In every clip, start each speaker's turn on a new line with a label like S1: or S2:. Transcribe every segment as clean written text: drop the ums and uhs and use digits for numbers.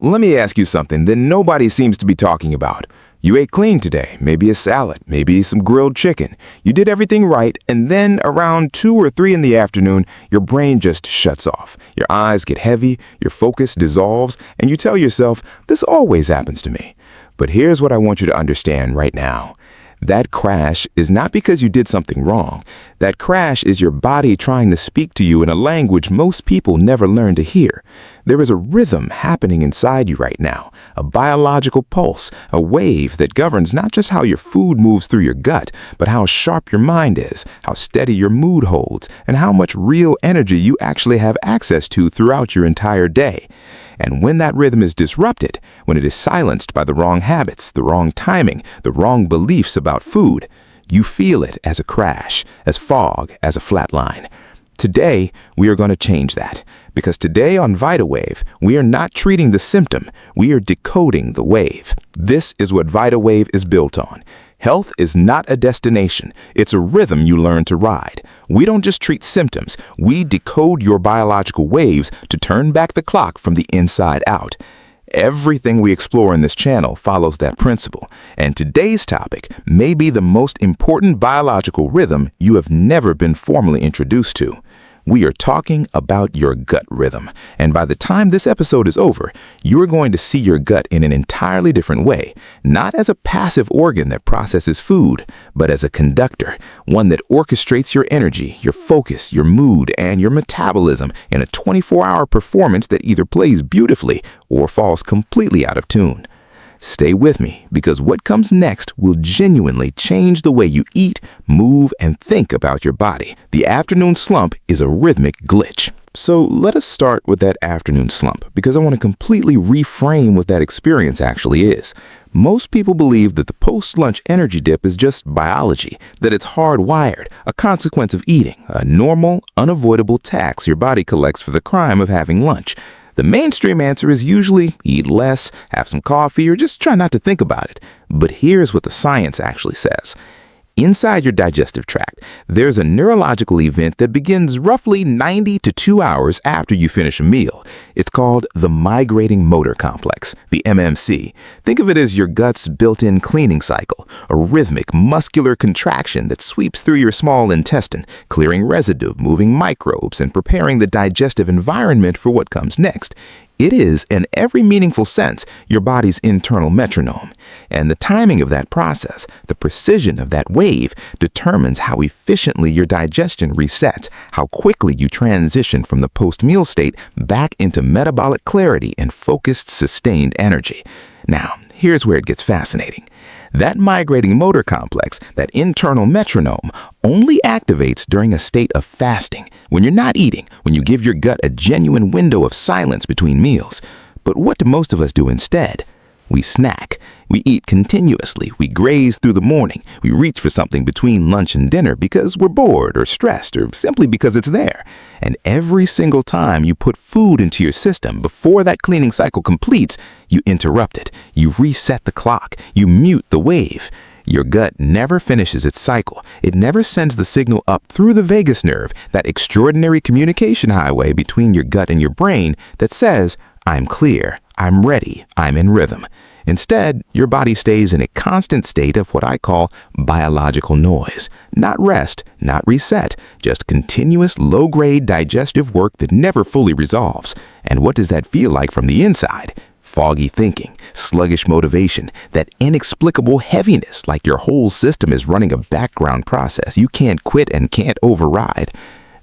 S1: Let me ask you something that nobody seems to be talking about. You ate clean today, maybe a salad, maybe some grilled chicken. You did everything right, and then around 2 or 3 in the afternoon, your brain just shuts off. Your eyes get heavy, your focus dissolves, and you tell yourself, this always happens to me. But here's what I want you to understand right now. That crash is not because you did something wrong. That crash is your body trying to speak to you in a language most people never learn to hear. There is a rhythm happening inside you right now, a biological pulse, a wave that governs not just how your food moves through your gut, but how sharp your mind is, how steady your mood holds, and how much real energy you actually have access to throughout your entire day. And when that rhythm is disrupted, when it is silenced by the wrong habits, the wrong timing, the wrong beliefs about food, you feel it as a crash, as fog, as a flat line. Today, we are going to change that, because today on VitaWave, we are not treating the symptom, we are decoding the wave. This is what VitaWave is built on. Health is not a destination, it's a rhythm you learn to ride. We don't just treat symptoms, we decode your biological waves to turn back the clock from the inside out. Everything we explore in this channel follows that principle, and today's topic may be the most important biological rhythm you have never been formally introduced to. We are talking about your gut rhythm, and by the time this episode is over, you are going to see your gut in an entirely different way, not as a passive organ that processes food, but as a conductor, one that orchestrates your energy, your focus, your mood, and your metabolism in a 24-hour performance that either plays beautifully or falls completely out of tune. Stay with me, because what comes next will genuinely change the way you eat, move, and think about your body. The afternoon slump is a rhythmic glitch. So let us start with that afternoon slump, because I want to completely reframe what that experience actually is. Most people believe that the post-lunch energy dip is just biology, that it's hardwired, a consequence of eating, a normal, unavoidable tax your body collects for the crime of having lunch. The mainstream answer is usually eat less, have some coffee, or just try not to think about it. But here's what the science actually says. Inside your digestive tract, there's a neurological event that begins roughly 90 to 2 hours after you finish a meal. It's called the migrating motor complex, the MMC. Think of it as your gut's built-in cleaning cycle, a rhythmic, muscular contraction that sweeps through your small intestine, clearing residue, moving microbes, and preparing the digestive environment for what comes next. It is, in every meaningful sense, your body's internal metronome. And the timing of that process, the precision of that wave, determines how efficiently your digestion resets, how quickly you transition from the post-meal state back into metabolic clarity and focused, sustained energy. Now, here's where it gets fascinating. That migrating motor complex, that internal metronome, only activates during a state of fasting, when you're not eating, when you give your gut a genuine window of silence between meals. But what do most of us do instead? We snack. We eat continuously. We graze through the morning. We reach for something between lunch and dinner because we're bored or stressed or simply because it's there. And every single time you put food into your system before that cleaning cycle completes, you interrupt it. You reset the clock. You mute the wave. Your gut never finishes its cycle. It never sends the signal up through the vagus nerve, that extraordinary communication highway between your gut and your brain that says, I'm clear, I'm ready, I'm in rhythm. Instead, your body stays in a constant state of what I call biological noise. Not rest, not reset, just continuous low-grade digestive work that never fully resolves. And what does that feel like from the inside? Foggy thinking, sluggish motivation, that inexplicable heaviness like your whole system is running a background process you can't quit and can't override.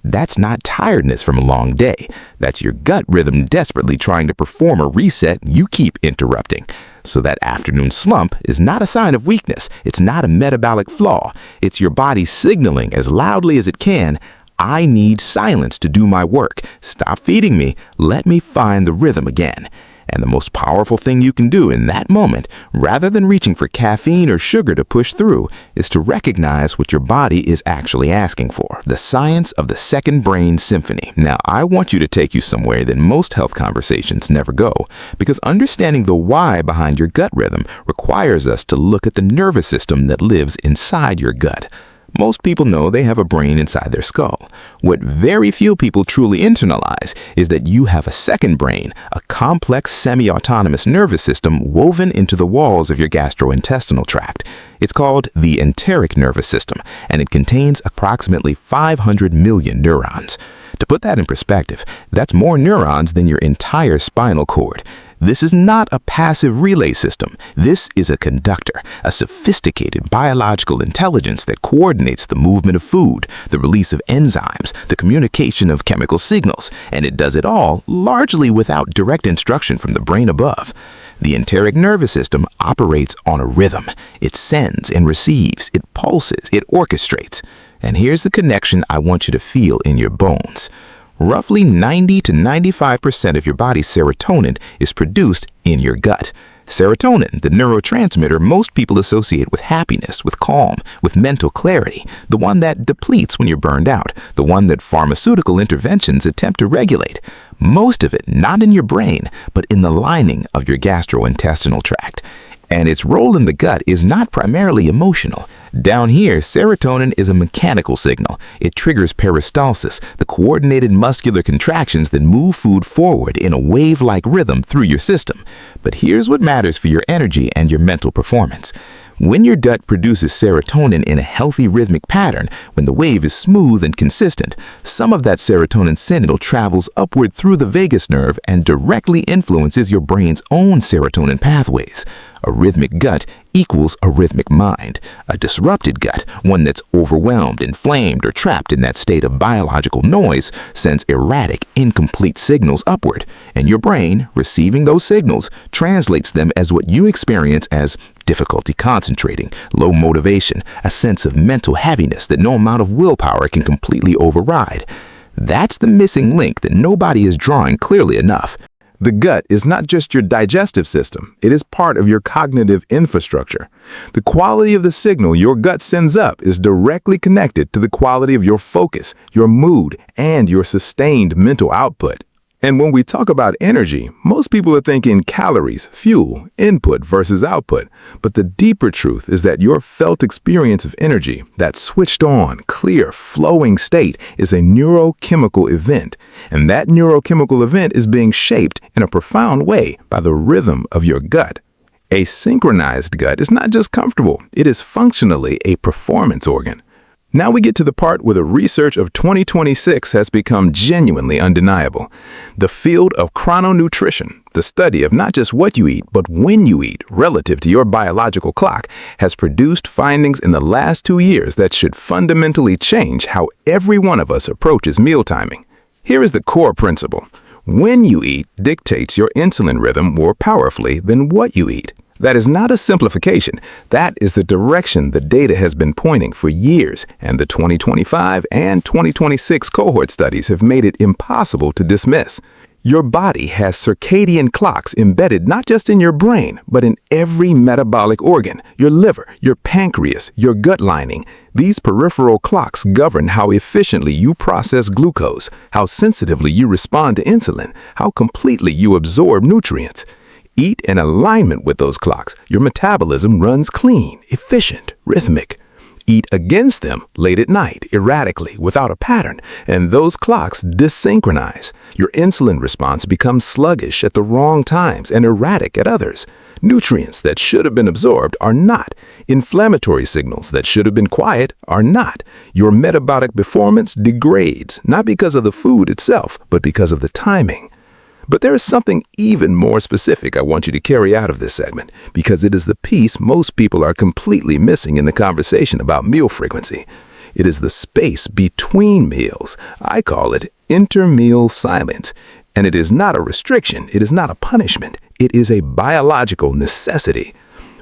S1: That's not tiredness from a long day. That's your gut rhythm desperately trying to perform a reset you keep interrupting. So that afternoon slump is not a sign of weakness. It's not a metabolic flaw. It's your body signaling as loudly as it can, I need silence to do my work. Stop feeding me. Let me find the rhythm again. And the most powerful thing you can do in that moment, rather than reaching for caffeine or sugar to push through, is to recognize what your body is actually asking for. The science of the second brain symphony. Now, I want you to take you somewhere that most health conversations never go, because understanding the why behind your gut rhythm requires us to look at the nervous system that lives inside your gut. Most people know they have a brain inside their skull. What very few people truly internalize is that you have a second brain, a complex semi-autonomous nervous system woven into the walls of your gastrointestinal tract. It's called the enteric nervous system, and it contains approximately 500 million neurons. To put that in perspective, that's more neurons than your entire spinal cord. This is not a passive relay system. This is a conductor, a sophisticated biological intelligence that coordinates the movement of food, the release of enzymes, the communication of chemical signals, and it does it all largely without direct instruction from the brain above. The enteric nervous system operates on a rhythm. It sends and receives, it pulses, it orchestrates. And here's the connection I want you to feel in your bones. Roughly 90 to 95% of your body's serotonin is produced in your gut. Serotonin, the neurotransmitter most people associate with happiness, with calm, with mental clarity, the one that depletes when you're burned out, the one that pharmaceutical interventions attempt to regulate. Most of it not in your brain, but in the lining of your gastrointestinal tract. And its role in the gut is not primarily emotional. Down here, serotonin is a mechanical signal. It triggers peristalsis, the coordinated muscular contractions that move food forward in a wave-like rhythm through your system. But here's what matters for your energy and your mental performance. When your gut produces serotonin in a healthy rhythmic pattern, when the wave is smooth and consistent, some of that serotonin signal travels upward through the vagus nerve and directly influences your brain's own serotonin pathways. A rhythmic gut equals a rhythmic mind. A disrupted gut, one that's overwhelmed, inflamed, or trapped in that state of biological noise, sends erratic, incomplete signals upward, and your brain, receiving those signals, translates them as what you experience as difficulty concentrating, low motivation, a sense of mental heaviness that no amount of willpower can completely override. That's the missing link that nobody is drawing clearly enough.
S2: The gut is not just your digestive system, it is part of your cognitive infrastructure. The quality of the signal your gut sends up is directly connected to the quality of your focus, your mood, and your sustained mental output. And when we talk about energy, most people are thinking calories, fuel, input versus output. But the deeper truth is that your felt experience of energy, that switched on, clear, flowing state, is a neurochemical event. And that neurochemical event is being shaped in a profound way by the rhythm of your gut. A synchronized gut is not just comfortable, it is functionally a performance organ. Now we get to the part where the research of 2026 has become genuinely undeniable. The field of chrono-nutrition, the study of not just what you eat, but when you eat relative to your biological clock, has produced findings in the last 2 years that should fundamentally change how every one of us approaches meal timing. Here is the core principle. When you eat dictates your insulin rhythm more powerfully than what you eat. That is not a simplification. That is the direction the data has been pointing for years, and the 2025 and 2026 cohort studies have made it impossible to dismiss. Your body has circadian clocks embedded not just in your brain, but in every metabolic organ, your liver, your pancreas, your gut lining. These peripheral clocks govern how efficiently you process glucose, how sensitively you respond to insulin, how completely you absorb nutrients. Eat in alignment with those clocks. Your metabolism runs clean, efficient, rhythmic. Eat against them late at night, erratically, without a pattern, and those clocks desynchronize. Your insulin response becomes sluggish at the wrong times and erratic at others. Nutrients that should have been absorbed are not. Inflammatory signals that should have been quiet are not. Your metabolic performance degrades, not because of the food itself, but because of the timing. But there is something even more specific I want you to carry out of this segment, because it is the piece most people are completely missing in the conversation about meal frequency. It is the space between meals. I call it intermeal silence. And it is not a restriction. It is not a punishment. It is a biological necessity.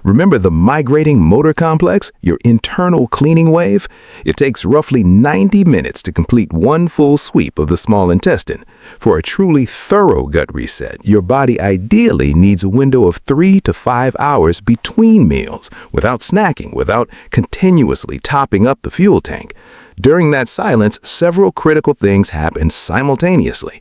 S2: Remember the migrating motor complex, your internal cleaning wave? It takes roughly 90 minutes to complete one full sweep of the small intestine. For a truly thorough gut reset, your body ideally needs a window of 3 to 5 hours between meals, without snacking, without continuously topping up the fuel tank. During that silence, several critical things happen simultaneously.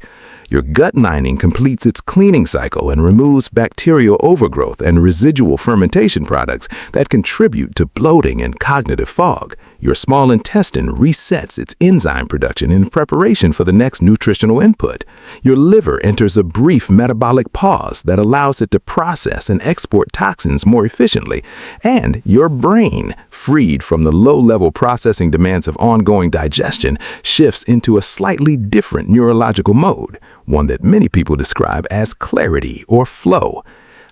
S2: Your gut lining completes its cleaning cycle and removes bacterial overgrowth and residual fermentation products that contribute to bloating and cognitive fog. Your small intestine resets its enzyme production in preparation for the next nutritional input. Your liver enters a brief metabolic pause that allows it to process and export toxins more efficiently. And your brain, freed from the low-level processing demands of ongoing digestion, shifts into a slightly different neurological mode, one that many people describe as clarity or flow.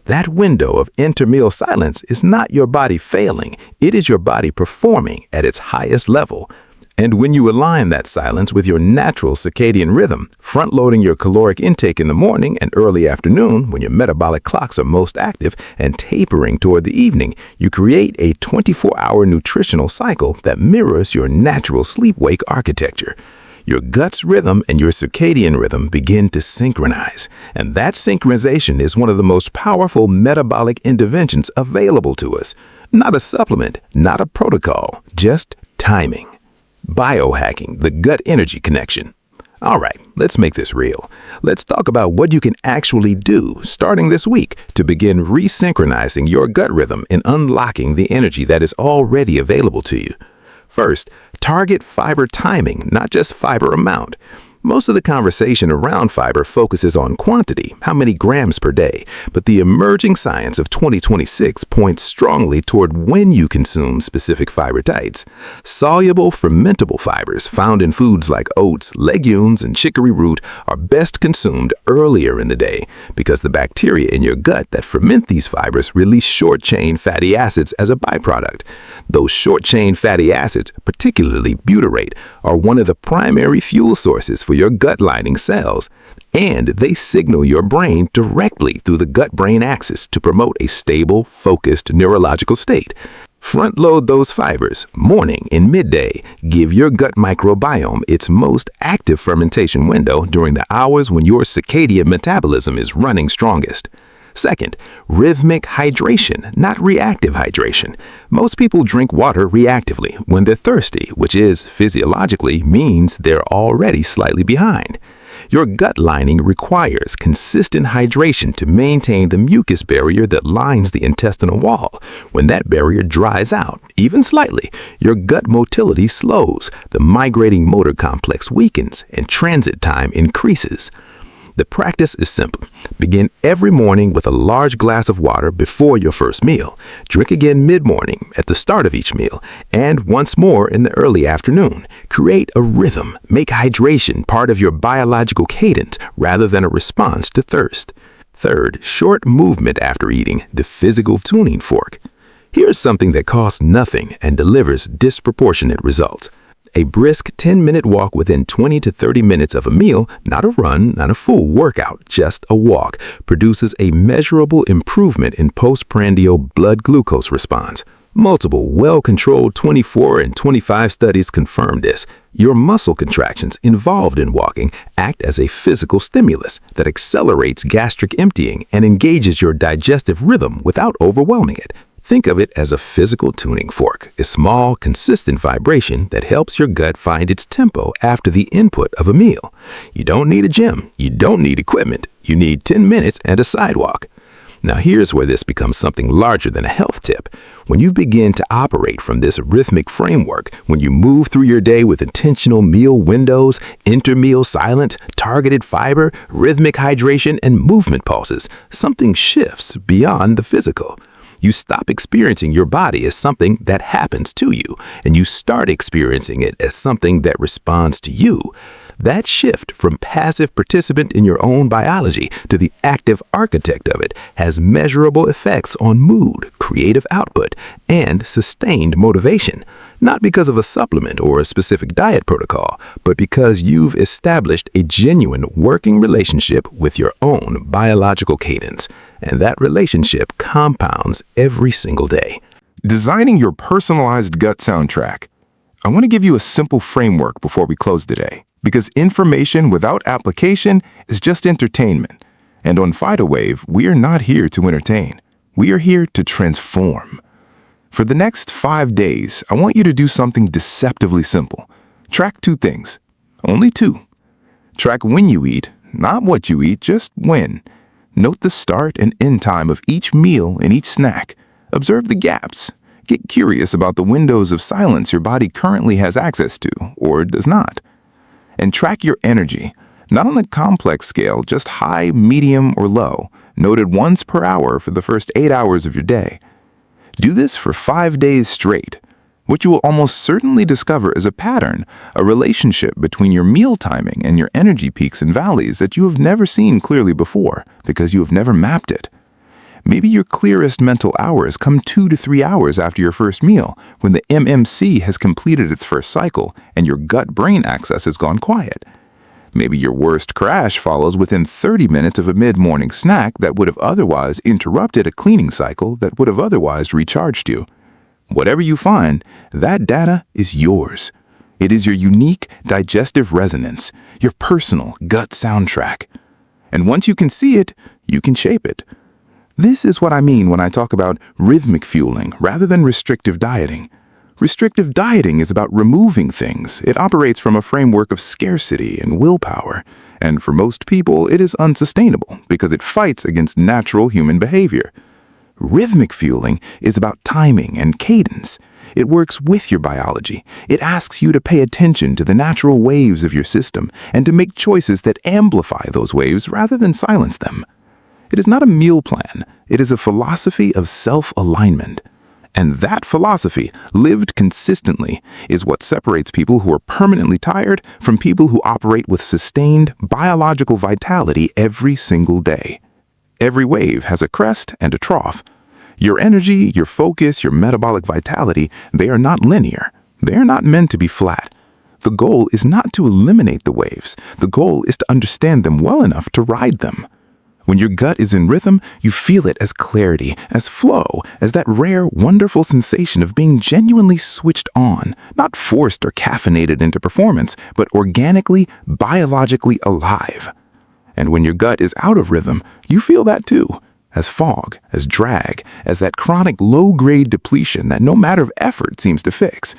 S2: That window of intermeal silence is not your body failing, it is your body performing at its highest level. And when you align that silence with your natural circadian rhythm, front-loading your caloric intake in the morning and early afternoon when your metabolic clocks are most active and tapering toward the evening, you create a 24-hour nutritional cycle that mirrors your natural sleep-wake architecture. Your gut's rhythm and your circadian rhythm begin to synchronize, and that synchronization is one of the most powerful metabolic interventions available to us. Not a supplement, not a protocol, just timing. Biohacking, the gut energy connection. All right, let's make this real. Let's talk about what you can actually do starting this week to begin resynchronizing your gut rhythm and unlocking the energy that is already available to you. First, target fiber timing, not just fiber amount. Most of the conversation around fiber focuses on quantity, how many grams per day, but the emerging science of 2026 points strongly toward when you consume specific fiber types. Soluble, fermentable fibers found in foods like oats, legumes, and chicory root are best consumed earlier in the day because the bacteria in your gut that ferment these fibers release short-chain fatty acids as a byproduct. Those short-chain fatty acids, particularly butyrate, are one of the primary fuel sources for your gut lining cells, and they signal your brain directly through the gut-brain axis to promote a stable, focused neurological state. Front-load those fibers morning and midday. Give your gut microbiome its most active fermentation window during the hours when your circadian metabolism is running strongest. Second, rhythmic hydration, not reactive hydration. Most people drink water reactively when they're thirsty, which physiologically means they're already slightly behind. Your gut lining requires consistent hydration to maintain the mucus barrier that lines the intestinal wall. When that barrier dries out, even slightly, your gut motility slows, the migrating motor complex weakens, and transit time increases. The practice is simple. Begin every morning with a large glass of water before your first meal. Drink again mid-morning at the start of each meal, and once more in the early afternoon. Create a rhythm. Make hydration part of your biological cadence rather than a response to thirst. Third, short movement after eating, the physical tuning fork. Here's something that costs nothing and delivers disproportionate results. A brisk 10-minute walk within 20 to 30 minutes of a meal, not a run, not a full workout, just a walk, produces a measurable improvement in postprandial blood glucose response. Multiple, well-controlled 24 and 25 studies confirm this. Your muscle contractions involved in walking act as a physical stimulus that accelerates gastric emptying and engages your digestive rhythm without overwhelming it. Think of it as a physical tuning fork, a small, consistent vibration that helps your gut find its tempo after the input of a meal. You don't need a gym. You don't need equipment. You need 10 minutes and a sidewalk. Now here's where this becomes something larger than a health tip. When you begin to operate from this rhythmic framework, when you move through your day with intentional meal windows, intermeal silent, targeted fiber, rhythmic hydration, and movement pulses, something shifts beyond the physical. You stop experiencing your body as something that happens to you, and you start experiencing it as something that responds to you. That shift from passive participant in your own biology to the active architect of it has measurable effects on mood, creative output, and sustained motivation. Not because of a supplement or a specific diet protocol, but because you've established a genuine working relationship with your own biological cadence. And that relationship compounds every single day.
S1: Designing your personalized gut soundtrack. I want to give you a simple framework before we close today, because information without application is just entertainment. And on VitaWave, we are not here to entertain. We are here to transform. For the next 5 days, I want you to do something deceptively simple. Track 2 things. Only 2. Track when you eat, not what you eat, just when. Note the start and end time of each meal and each snack. Observe the gaps. Get curious about the windows of silence your body currently has access to, or does not. And track your energy, not on a complex scale, just high, medium, or low, noted once per hour for the first 8 hours of your day. Do this for 5 days straight. What you will almost certainly discover is a pattern, a relationship between your meal timing and your energy peaks and valleys that you have never seen clearly before because you have never mapped it. Maybe your clearest mental hours come 2 to 3 hours after your first meal, when the MMC has completed its first cycle and your gut-brain axis has gone quiet. Maybe your worst crash follows within 30 minutes of a mid-morning snack that would have otherwise interrupted a cleaning cycle that would have otherwise recharged you. Whatever you find, that data is yours. It is your unique digestive resonance, your personal gut soundtrack. And once you can see it, you can shape it. This is what I mean when I talk about rhythmic fueling rather than restrictive dieting. Restrictive dieting is about removing things. It operates from a framework of scarcity and willpower. And for most people, it is unsustainable because it fights against natural human behavior. Rhythmic fueling is about timing and cadence. It works with your biology. It asks you to pay attention to the natural waves of your system and to make choices that amplify those waves rather than silence them. It is not a meal plan. It is a philosophy of self-alignment. And that philosophy, lived consistently, is what separates people who are permanently tired from people who operate with sustained biological vitality every single day. Every wave has a crest and a trough. Your energy, your focus, your metabolic vitality, they are not linear. They are not meant to be flat. The goal is not to eliminate the waves. The goal is to understand them well enough to ride them. When your gut is in rhythm, you feel it as clarity, as flow, as that rare, wonderful sensation of being genuinely switched on, not forced or caffeinated into performance, but organically, biologically alive. And when your gut is out of rhythm, you feel that too, as fog, as drag, as that chronic low-grade depletion that no matter of effort seems to fix.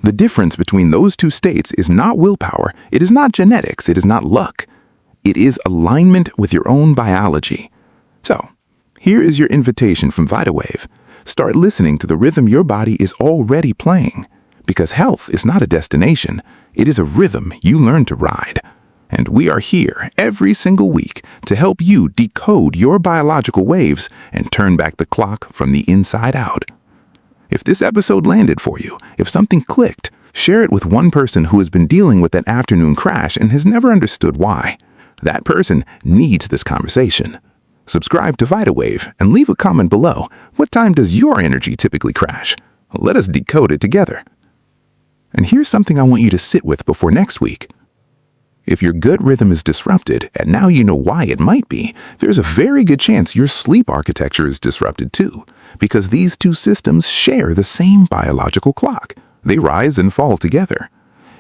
S1: The difference between those two states is not willpower, it is not genetics, it is not luck. It is alignment with your own biology. So, here is your invitation from VitaWave. Start listening to the rhythm your body is already playing. Because health is not a destination, it is a rhythm you learn to ride. And we are here every single week to help you decode your biological waves and turn back the clock from the inside out. If this episode landed for you, if something clicked, share it with one person who has been dealing with that afternoon crash and has never understood why. That person needs this conversation. Subscribe to VitaWave and leave a comment below. What time does your energy typically crash? Let us decode it together. And here's something I want you to sit with before next week. If your gut rhythm is disrupted, and now you know why it might be, there's a very good chance your sleep architecture is disrupted too, because these two systems share the same biological clock. They rise and fall together.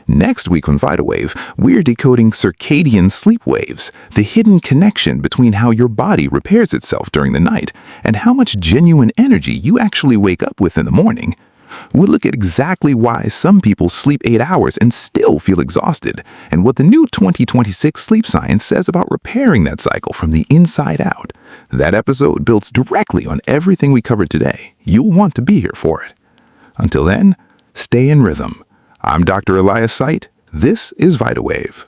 S1: Next week on VitaWave, we're decoding circadian sleep waves, the hidden connection between how your body repairs itself during the night and how much genuine energy you actually wake up with in the morning. We'll look at exactly why some people sleep 8 hours and still feel exhausted, and what the new 2026 sleep science says about repairing that cycle from the inside out. That episode builds directly on everything we covered today. You'll want to be here for it. Until then, stay in rhythm. I'm Dr. Elias Site. This is VitaWave.